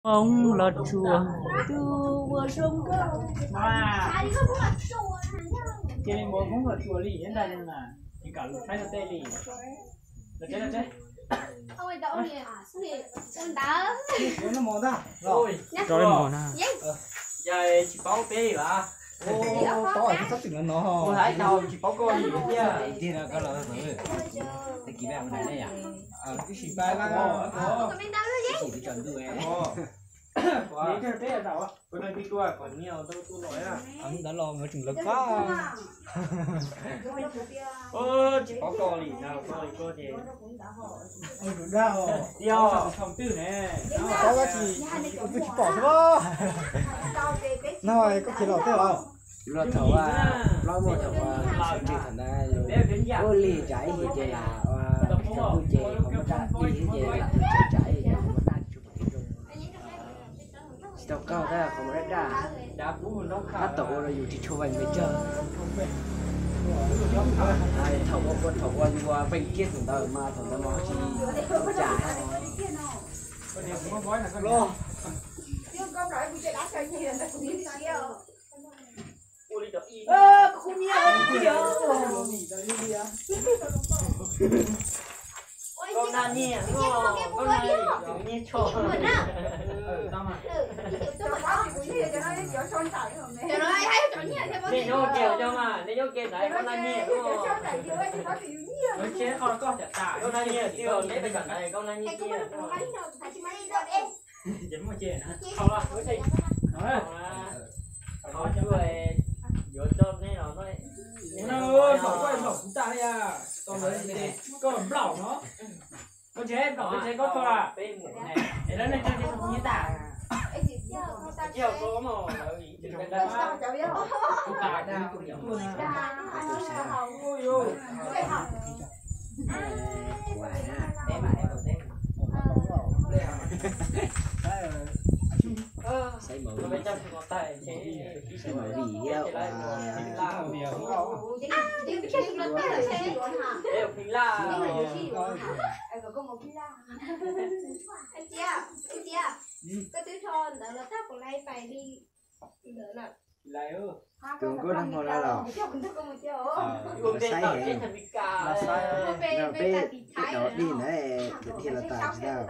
Ông là chùa từ vừa sông mà cái bố cũng là chùa lì hiện tại là thì cả lục hay là tê lì là thế ông ấy đậu nè ông đá nó mò ra rồi cho lên mò na giờ chỉ báo tê là to cái sắp chừng nó tôi thấy đâu chỉ báo coi gì kia thì là cái là thì kỹ năng này này à cái gì bài là có bên đâu đó chỉ chuẩn được đấy cái thế là đâu bữa nay đi tua còn nhiều tôi nói là anh đã lo nó chừng lực quá chỉ báo coi gì nào coi gì được đâu điều thông tư nè có cái gì tôi chỉ bỏ thôi nào có chỉ lọt thế không lo thầu lo một thầu chỉ thành ra cô lì trái thì chỉ là tôi chỉ không có đi thì chỉ là tôi trái thì không có ăn chụp hình luôn tàu cao thế là không có ra đã cũ nó hát tổ là dù chỉ chụp ảnh mới chơi thầu qua như bên kia chúng ta mà thầu ta nói chỉ trả lo không nhiều con nào nhỉ con này nhỉ cho để vô kiểu cho mà để vô kiểu đấy con này nhỉ nó chế con có chặt tả con này nhỉ tiêu lấy về gần này con này nhỉ kia dính mà chế nữa không là với gì nó chơi vô cho nên nó ơi bỏ qua bỏ chúng ta đi à còn đấy còn lỏng nó con chế em đỏ chế có cho à để nó lên cho không như tả chiều có màu gì thì chúng ta tả ra cũng nhiều luôn xây mở bên trong có tay chế xây mở lì đâu đều phí la cái túi thon đó là tháp của này phải đi nữa nè lại ư chúng có đang ngồi ra rồi cùng đến tận trên thành bị cả rồi bé nó đi này thì là tạm sao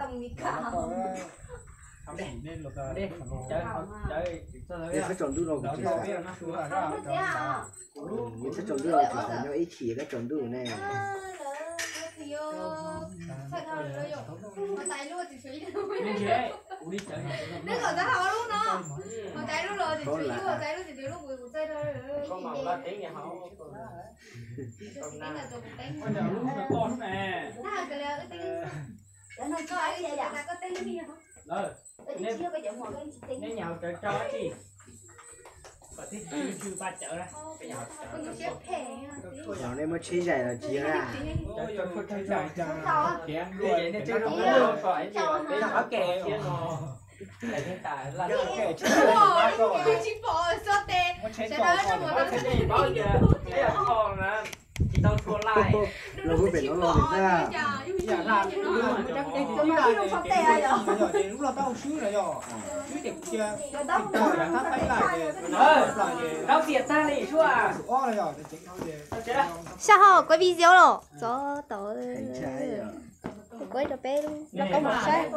không để nên là đi chơi để phải chọn đu đầu của chị phải chọn đu đầu của chị nó ít chỉ cái chọn đu này nên chế đi chơi nếu ở ra họ luôn đó một tay luôn rồi thì chỉ một tay luôn thì lúc một tay thôi con màu là tiếng nhà họ còn nào con giờ lúc nó con nè nó có ai vậy là có tên gì không nên nhà chợ cho chị và thích chưa ba chợ ra cái nhà nó nên mới chia giải là chia ra cho con chơi dài kém vậy nên chơi không được phải gì cái nó kè kia nó cái hiện tại là kè chứ chính phủ số tiền sẽ nói cho một cái gì bao giờ cái là còn là chỉ tao thua lại rồi có phải nó lo được ra giờ làm lúc là tao xứ rồi rồi xứ đẹp chưa ta thấy lại đâu diệt ra đi chú à rồi sao họ quay video rồi cho tới quay được bé luôn nó có một cái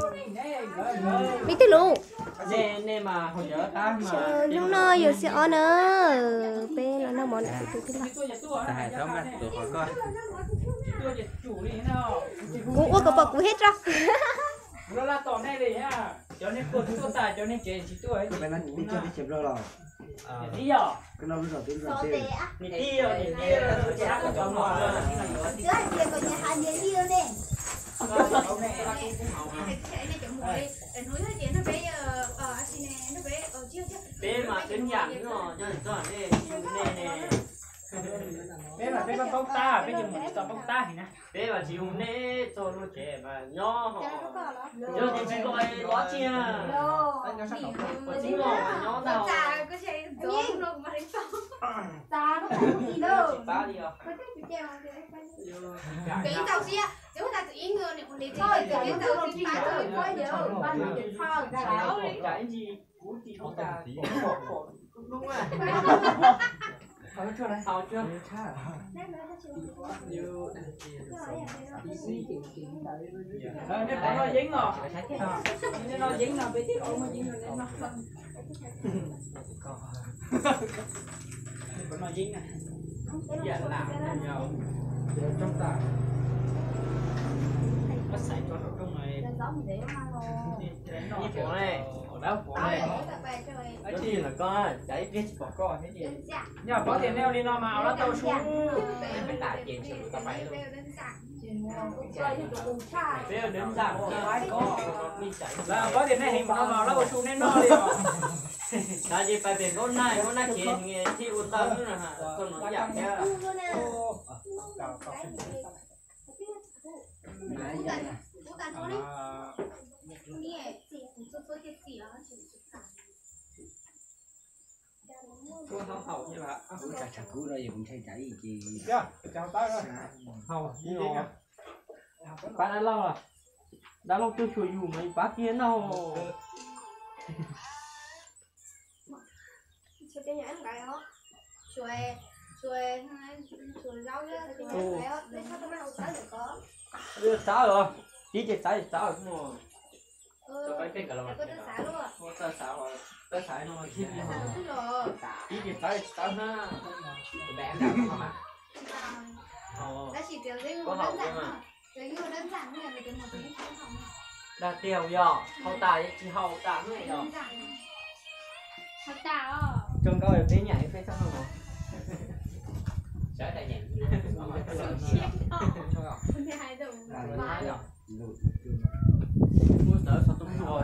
biết thế luôn nên mà hồi nhớ ta mà lúc nó giờ sẽ on nữa bé là nó món này từ cái tại sao mà tụi con coi cú có bọc cú hết rồi nó là tỏ này đi ha cho nên cô chúng ta cho nên chuyện chỉ tuổi cái này đi chơi đi chụp rồi đi giờ cái nó bây giờ tiếng rồi chơi đi đi rồi chắc là cho nó bé mà tính dạng nó cho nên nè bé mà bé con bông ta bé dùng một bông ta thì nè bé mà chịu nè cho nó trẻ mà nhỏ giờ thì chỉ gọi nó chia chính rồi mà nhỏ nào Ta nó không gì đâu. Ba đi rồi. Cái tàu xe, nếu ta tự ý người này còn đi thôi, cái tàu xe ba thôi quá nhiều. Ba người được thôi, Cái gì? Cú gì không ta? Đúng rồi. Hào chưa này? Hào chưa? Nếu nó dính rồi. Nếu nó dính là bị tiết ổn mà dính rồi nó. Vẫn nó dính này. Dạ làm nhiều. Trong ta. Nó xảy cho nó trong này. Như kiểu này. Đó của này. Cái gì là có chạy biết bỏ coi cái gì. Nhưng mà có tiền neo đi nó màu nó tao xuống. Phải đại tiền chỉ tao phải luôn. Bây giờ đến giảm có tiền này hình nó màu nó bỏ xuống nên nó đi rồi. Là gì phải biển con này kiện thì ôn tao nữa hả? Còn nó giảm thế à? Cô không hậu như vậy. Chả cứu đây cũng chạy chạy gì. Chào tay rồi. Hậu gì à? Bạn đã lâu à? Đã lâu tôi chùi dù mấy bác kia nào. Cho cái nhãn cái đó. Chuối rau nhá, cái đó. Để sao tao ăn được có. Được sao rồi? Chỉ chỉ sao rồi cũng Cho cái cái là có xả luôn à? ta xả rồi. Ta xả nó chi gì rồi. Chỉ chỉ sao ha. Bé nào không ạ? Đã chỉ kiểu đấy đơn giản thôi. Cái như đơn giản như là cái một cái không. Đã tiêu giờ, hậu tài chỉ hậu tạ này rồi. Hậu tạ. Trông coi bé nhảy phải sao không? Sẽ tại nhảy. Hai đồng. Mua tới sao tung rồi.